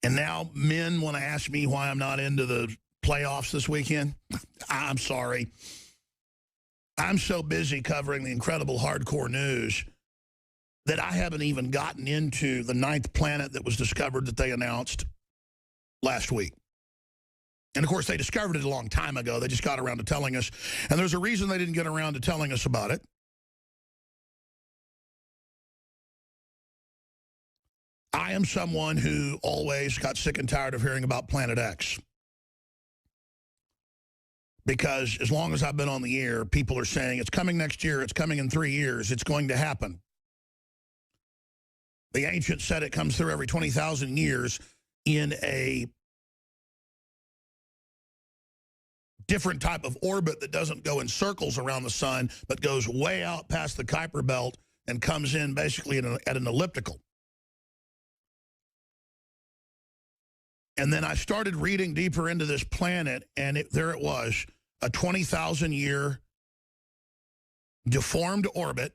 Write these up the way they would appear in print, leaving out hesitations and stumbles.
And now men want to ask me why I'm not into the playoffs this weekend. I'm sorry. I'm so busy covering the incredible hardcore news that I haven't even gotten into the 9th planet that was discovered that they announced last week. And, of course, they discovered it a long time ago. They just got around to telling us. And there's a reason they didn't get around to telling us about it. I am someone who always got sick and tired of hearing about Planet X. Because as long as I've been on the air, people are saying it's coming next year, it's coming in 3 years, it's going to happen. The ancients said it comes through every 20,000 years in a different type of orbit that doesn't go in circles around the sun, but goes way out past the Kuiper Belt and comes in basically at an elliptical. And then I started reading deeper into this planet, and there it was, a 20,000-year deformed orbit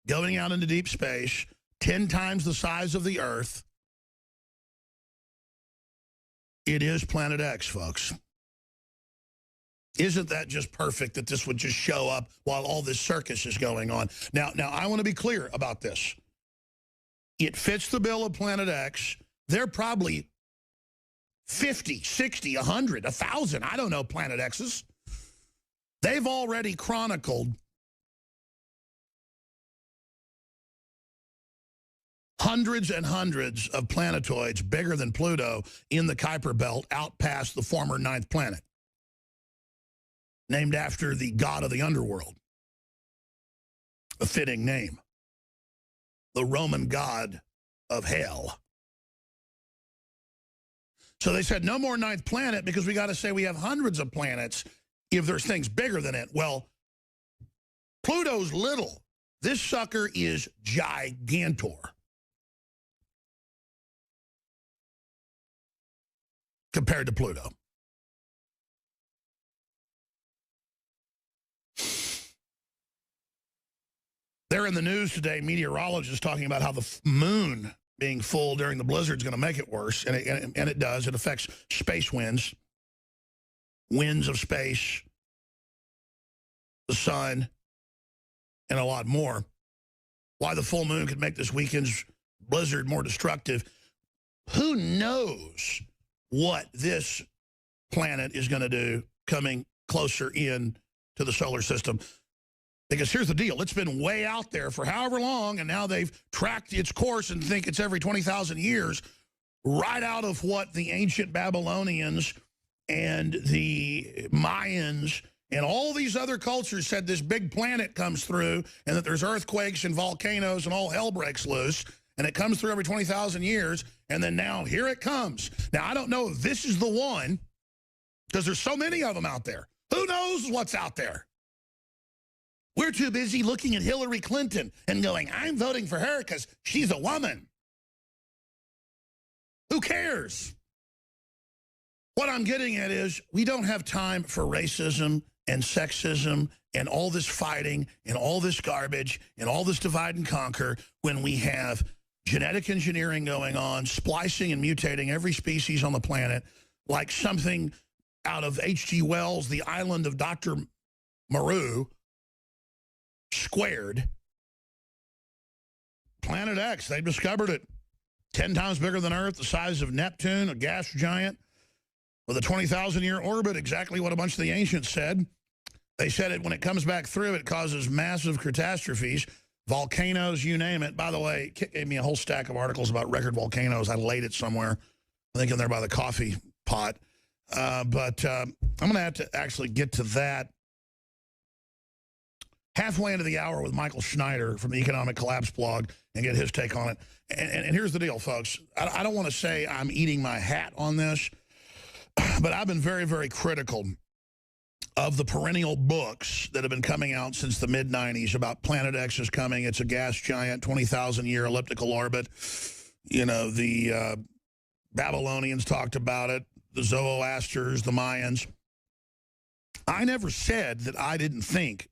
going out into deep space, 10 times the size of the Earth. It is Planet X, folks. Isn't that just perfect that this would just show up while all this circus is going on? Now I want to be clear about this. It fits the bill of Planet X. They're probably 50, 60, 100, 1,000, I don't know, Planet X's. They've already chronicled hundreds and hundreds of planetoids bigger than Pluto in the Kuiper Belt out past the former 9th planet, named after the god of the underworld. A fitting name. The Roman god of hell. So they said no more 9th planet because we got to say we have hundreds of planets if there's things bigger than it. Well, Pluto's little. This sucker is gigantor. Compared to Pluto. They're in the news today, meteorologists talking about how the moon being full during the blizzard is going to make it worse, and it does. It affects space winds, winds of space, the sun, and a lot more. Why the full moon could make this weekend's blizzard more destructive. Who knows what this planet is going to do coming closer in to the solar system? Because here's the deal. It's been way out there for however long, and now they've tracked its course and think it's every 20,000 years, right out of what the ancient Babylonians and the Mayans and all these other cultures said this big planet comes through and that there's earthquakes and volcanoes and all hell breaks loose, and it comes through every 20,000 years, and then now here it comes. Now, I don't know if this is the one, because there's so many of them out there. Who knows what's out there? We're too busy looking at Hillary Clinton and going, I'm voting for her because she's a woman. Who cares? What I'm getting at is we don't have time for racism and sexism and all this fighting and all this garbage and all this divide and conquer when we have genetic engineering going on, splicing and mutating every species on the planet like something out of H.G. Wells' The Island of Dr. Moreau, squared. Planet X, they discovered it. 10 times bigger than Earth, the size of Neptune, a gas giant, with a 20,000-year orbit, exactly what a bunch of the ancients said. They said it when it comes back through, it causes massive catastrophes, volcanoes, you name it. By the way, Kit gave me a whole stack of articles about record volcanoes. I laid it somewhere, I think in there by the coffee pot. But I'm going to have to actually get to that halfway into the hour with Michael Schneider from the Economic Collapse blog and get his take on it. And here's the deal, folks. I don't want to say I'm eating my hat on this, but I've been very, very critical of the perennial books that have been coming out since the mid-90s about Planet X is coming. It's a gas giant, 20,000-year elliptical orbit. You know, the Babylonians talked about it, the Zoroasters, the Mayans. I never said that I didn't think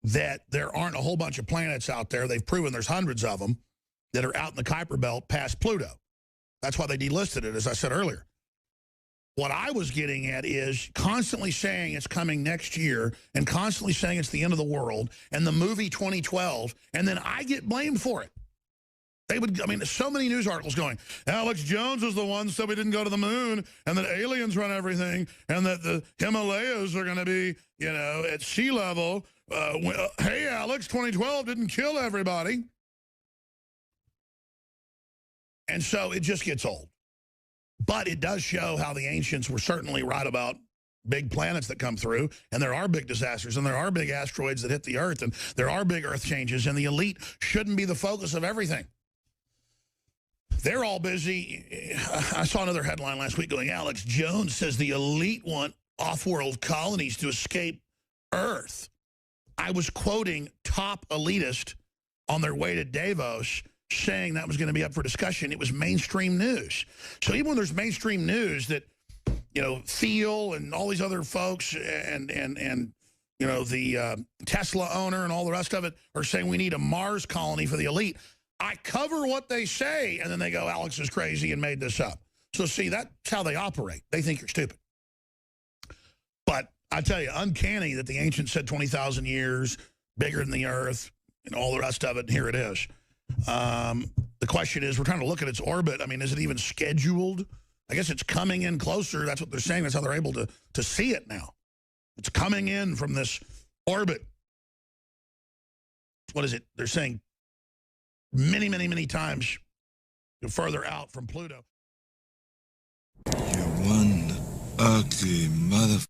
that there aren't a whole bunch of planets out there. They've proven there's hundreds of them that are out in the Kuiper Belt past Pluto. That's why they delisted it, as I said earlier. What I was getting at is constantly saying it's coming next year and constantly saying it's the end of the world and the movie 2012, and then I get blamed for it. They would, I mean, so many news articles going, Alex Jones was the one that said we didn't go to the moon and that aliens run everything and that the Himalayas are going to be, you know, at sea level. Hey, Alex, 2012 didn't kill everybody. And so it just gets old. But it does show how the ancients were certainly right about big planets that come through, and there are big disasters, and there are big asteroids that hit the Earth, and there are big Earth changes, and the elite shouldn't be the focus of everything. They're all busy. I saw another headline last week going, Alex Jones says the elite want off-world colonies to escape Earth. I was quoting top elitist on their way to Davos saying that was going to be up for discussion. It was mainstream news. So even when there's mainstream news that, you know, Thiel and all these other folks and you know, the Tesla owner and all the rest of it are saying we need a Mars colony for the elite, I cover what they say, and then they go, Alex is crazy and made this up. So see, that's how they operate. They think you're stupid. But I tell you, uncanny that the ancients said 20,000 years, bigger than the Earth, and all the rest of it, and here it is. The question is, we're trying to look at its orbit. I mean, is it even scheduled? I guess it's coming in closer. That's what they're saying. That's how they're able to see it now. It's coming in from this orbit. What is it? They're saying many, many, many times further out from Pluto. You one ugly motherfucker.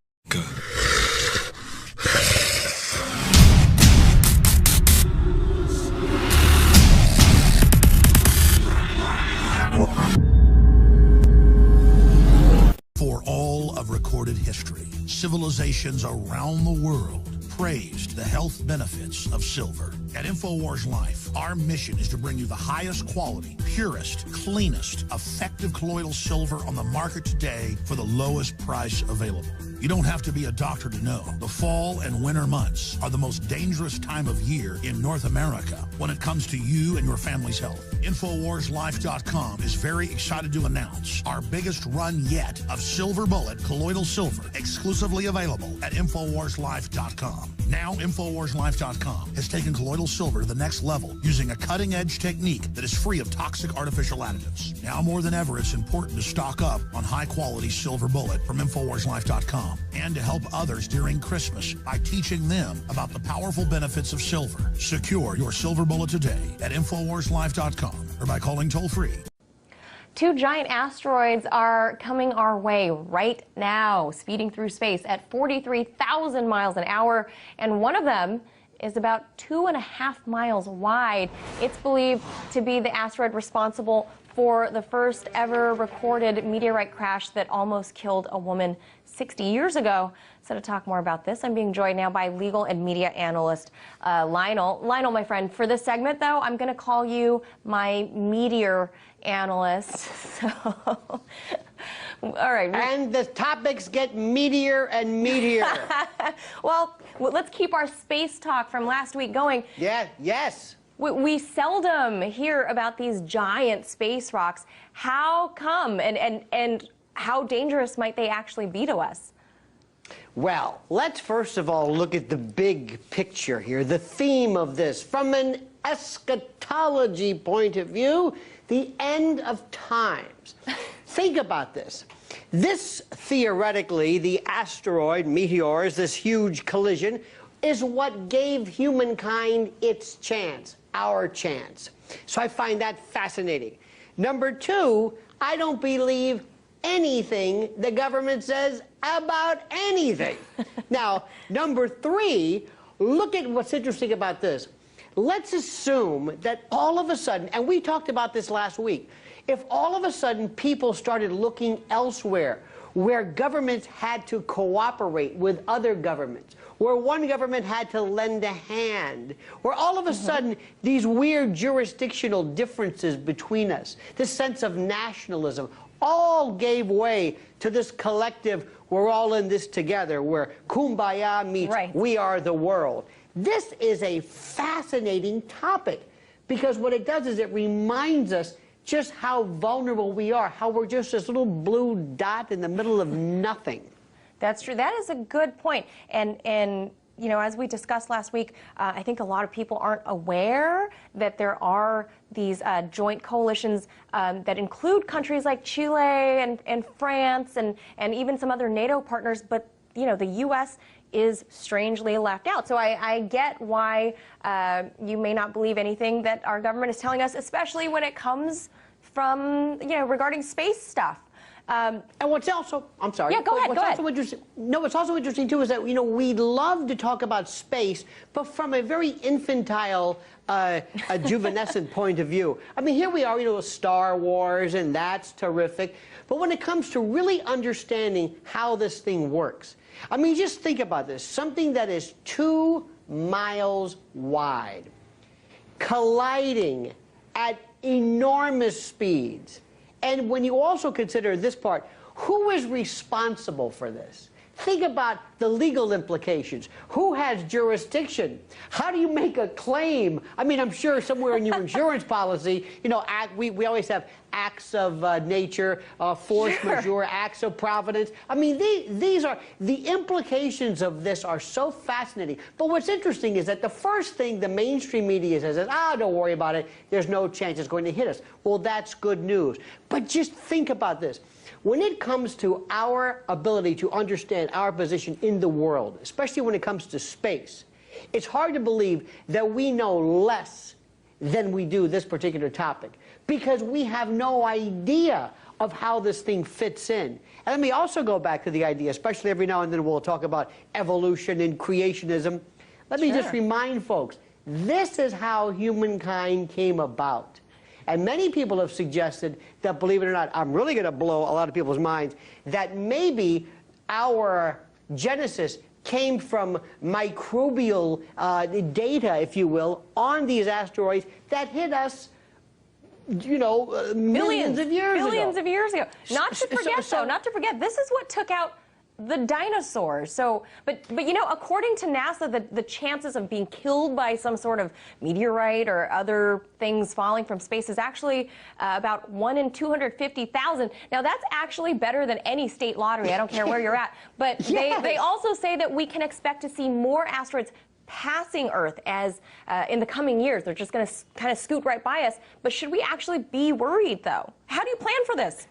For all of recorded history, civilizations around the world praised the health benefits of silver. At InfoWars Life, our mission is to bring you the highest quality, purest, cleanest, effective colloidal silver on the market today for the lowest price available. You don't have to be a doctor to know. The fall and winter months are the most dangerous time of year in North America when it comes to you and your family's health. InfoWarsLife.com is very excited to announce our biggest run yet of Silver Bullet colloidal silver, exclusively available at InfoWarsLife.com. Now, InfoWarsLife.com has taken colloidal silver to the next level using a cutting-edge technique that is free of toxic artificial additives. Now more than ever, it's important to stock up on high-quality Silver Bullet from InfoWarsLife.com and to help others during Christmas by teaching them about the powerful benefits of silver. Secure your Silver Bullet today at InfoWarsLife.com or by calling toll-free. 2 giant asteroids are coming our way right now, speeding through space at 43,000 miles an hour, and one of them is about 2.5 miles wide. It's believed to be the asteroid responsible for the first ever recorded meteorite crash that almost killed a woman 60 years ago. So to talk more about this, I'm being joined now by legal and media analyst Lionel. Lionel, my friend, for this segment, though, I'm going to call you my meteor analyst. So, all right. And the topics get meatier and meatier. Well, let's keep our space talk from last week going. Yeah, yes. We seldom hear about these giant space rocks. How come, and how dangerous might they actually be to us? Well, let's first of all look at the big picture here, the theme of this. From an eschatology point of view, the end of times. Think about this. This, theoretically, the asteroid, meteors, this huge collision, is what gave humankind its chance, our chance. So I find that fascinating. Number 2, I don't believe anything the government says about anything. Now, number 3, look at what's interesting about this. Let's assume that all of a sudden, and we talked about this last week, if all of a sudden people started looking elsewhere, where governments had to cooperate with other governments, where one government had to lend a hand, where all of a sudden these weird jurisdictional differences between us, this sense of nationalism, all gave way to this collective, we're all in this together, where kumbaya meets we are the world. This is a fascinating topic because what it does is it reminds us just how vulnerable we are, how we're just this little blue dot in the middle of nothing. That's true. That is a good point. And you know, as we discussed last week, I think a lot of people aren't aware that there are these joint coalitions that include countries like Chile and France and even some other NATO partners. But, you know, the U.S. is strangely left out. So I get why you may not believe anything that our government is telling us, especially when it comes from, you know, regarding space stuff. And what's also, I'm sorry. Yeah, go ahead, go ahead. What's also interesting, too, is that, you know, we love to talk about space, but from a very infantile, a juvenescent point of view. I mean, here we are, you know, Star Wars, and that's terrific. But when it comes to really understanding how this thing works, I mean, just think about this. Something that is 2 miles wide, colliding at enormous speeds. And when you also consider this part, who is responsible for this? Think about the legal implications. Who has jurisdiction? How do you make a claim? I mean, I'm sure somewhere in your insurance policy, you know, we always have acts of nature, force majeure, acts of providence. I mean, these are, the implications of this are so fascinating. But what's interesting is that the first thing the mainstream media says is, don't worry about it. There's no chance it's going to hit us. Well, that's good news. But just think about this. When it comes to our ability to understand our position in the world, especially when it comes to space, it's hard to believe that we know less than we do this particular topic, because we have no idea of how this thing fits in. And let me also go back to the idea, especially every now and then we'll talk about evolution and creationism. Let me just remind folks, this is how humankind came about. And many people have suggested that, believe it or not, I'm really going to blow a lot of people's minds, that maybe our genesis came from microbial data, if you will, on these asteroids that hit us, you know, millions of years ago. Billions of years ago. Not to forget, though, not to forget, this is what took out the dinosaurs. So, but you know, according to NASA, the chances of being killed by some sort of meteorite or other things falling from space is actually about 1 in 250,000. Now, that's actually better than any state lottery. I don't care where you're at. But they also say that we can expect to see more asteroids passing Earth as in the coming years. They're just going to kind of scoot right by us. But should we actually be worried, though? How do you plan for this?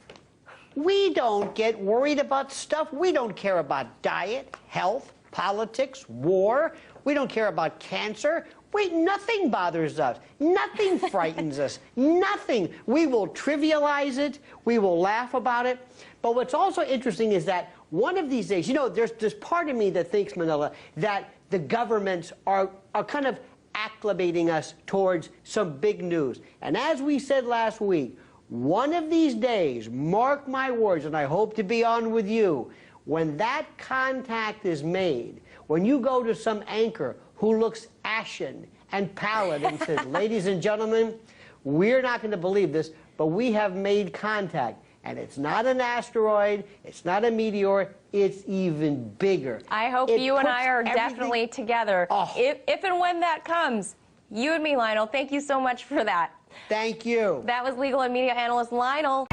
We don't get worried about stuff. We don't care about diet, health, politics, war. We don't care about cancer. Nothing bothers us. Nothing frightens us. Nothing. We will trivialize it. We will laugh about it. But what's also interesting is that one of these days, you know, there's this part of me that thinks, Manila, that the governments are kind of acclimating us towards some big news. And as we said last week, one of these days, mark my words, and I hope to be on with you, when that contact is made, when you go to some anchor who looks ashen and pallid and says, ladies and gentlemen, we're not going to believe this, but we have made contact. And it's not an asteroid, it's not a meteor, it's even bigger. I hope you and I are definitely together. If and when that comes. You and me, Lionel, thank you so much for that. Thank you. That was legal and media analyst Lionel.